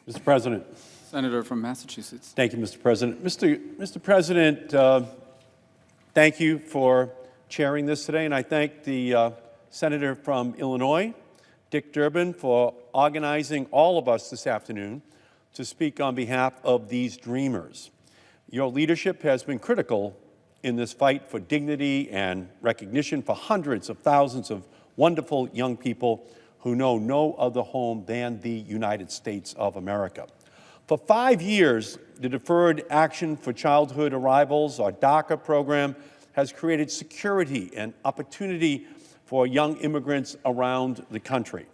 Mr. President. Senator from Massachusetts. Thank you, Mr. President. Mr. President, thank you for chairing this today, and I thank the Senator from Illinois, Dick Durbin, for organizing all of us this afternoon to speak on behalf of these dreamers. Your leadership has been critical in this fight for dignity and recognition for hundreds of thousands of wonderful young people who know no other home than the United States of America. For 5 years, the Deferred Action for Childhood Arrivals, or DACA program, has created security and opportunity for young immigrants around the country.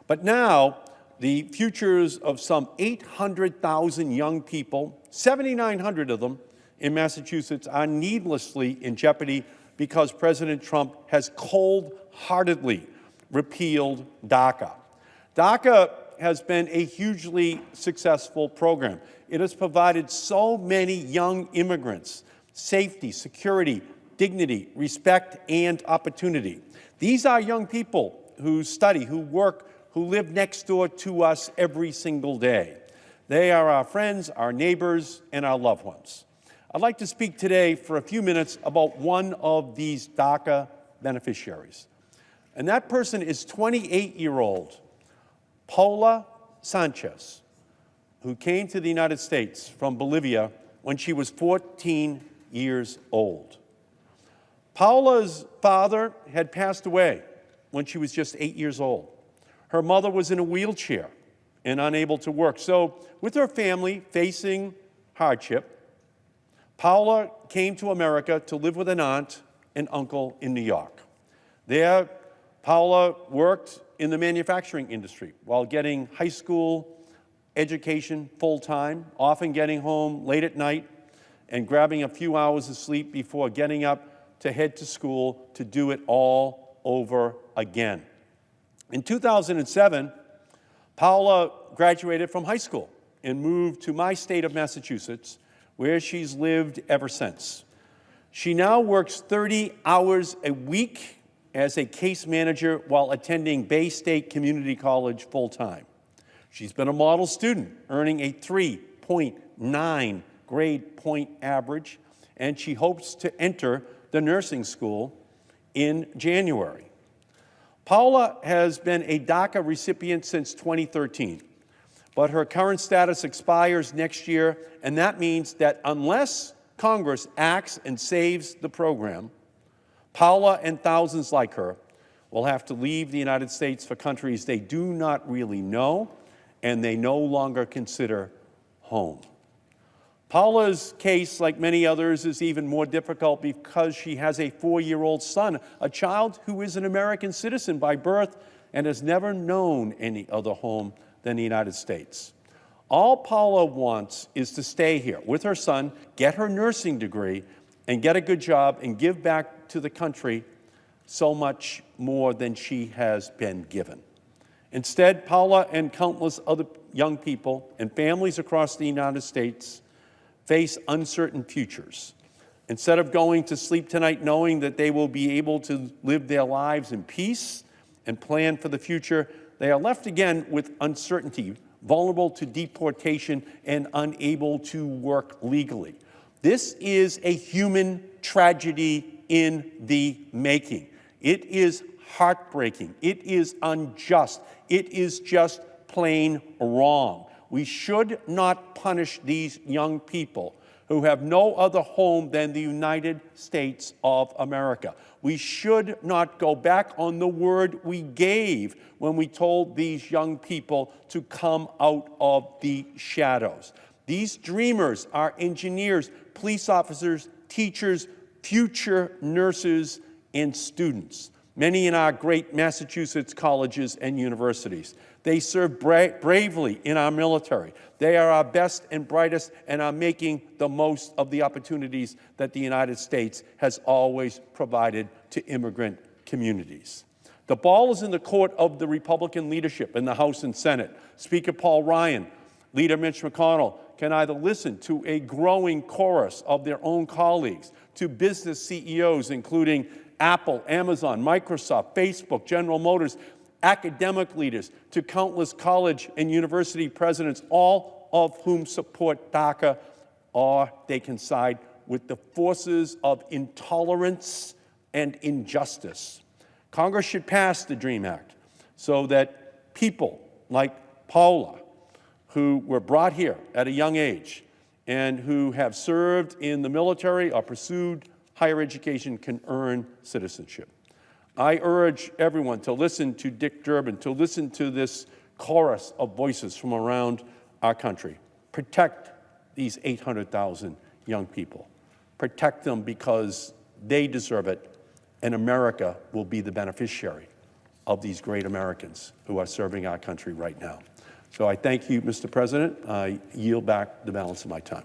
But now, the futures of some 800,000 young people, 7,900 of them in Massachusetts, are needlessly in jeopardy because President Trump has cold-heartedly repealed DACA. DACA has been a hugely successful program. It has provided so many young immigrants safety, security, dignity, respect, and opportunity. These are young people who study, who work, who live next door to us every single day. They are our friends, our neighbors, and our loved ones. I'd like to speak today for a few minutes about one of these DACA beneficiaries. And that person is 28-year-old Paula Sanchez, who came to the United States from Bolivia when she was 14 years old. Paula's father had passed away when she was just 8 years old. Her mother was in a wheelchair and unable to work. So, with her family facing hardship, Paula came to America to live with an aunt and uncle in New York. There, Paula worked in the manufacturing industry while getting high school education full-time, often getting home late at night and grabbing a few hours of sleep before getting up to head to school to do it all over again. In 2007, Paula graduated from high school and moved to my state of Massachusetts, where she's lived ever since. She now works 30 hours a week as a case manager while attending Bay State Community College full-time. She's been a model student, earning a 3.9 grade point average, and she hopes to enter the nursing school in January. Paula has been a DACA recipient since 2013, but her current status expires next year, and that means that unless Congress acts and saves the program, Paula and thousands like her will have to leave the United States for countries they do not really know and they no longer consider home. Paula's case, like many others, is even more difficult because she has a 4-year-old son, a child who is an American citizen by birth and has never known any other home than the United States. All Paula wants is to stay here with her son, get her nursing degree, and get a good job and give back to the country so much more than she has been given. Instead, Paula and countless other young people and families across the United States face uncertain futures. Instead of going to sleep tonight knowing that they will be able to live their lives in peace and plan for the future, they are left again with uncertainty, vulnerable to deportation and unable to work legally. This is a human tragedy in the making. It is heartbreaking. It is unjust. It is just plain wrong. We should not punish these young people who have no other home than the United States of America. We should not go back on the word we gave when we told these young people to come out of the shadows. These dreamers are engineers, police officers, teachers, future nurses, and students, many in our great Massachusetts colleges and universities. They serve bravely in our military. They are our best and brightest and are making the most of the opportunities that the United States has always provided to immigrant communities. The ball is in the court of the Republican leadership in the House and Senate. Speaker Paul Ryan, Leader Mitch McConnell can either listen to a growing chorus of their own colleagues, to business CEOs, including Apple, Amazon, Microsoft, Facebook, General Motors, academic leaders, to countless college and university presidents, all of whom support DACA, or they can side with the forces of intolerance and injustice. Congress should pass the DREAM Act so that people like Paula, who were brought here at a young age and who have served in the military or pursued higher education, can earn citizenship. I urge everyone to listen to Dick Durbin, to listen to this chorus of voices from around our country. Protect these 800,000 young people. Protect them because they deserve it, and America will be the beneficiary of these great Americans who are serving our country right now. So I thank you, Mr. President. I yield back the balance of my time.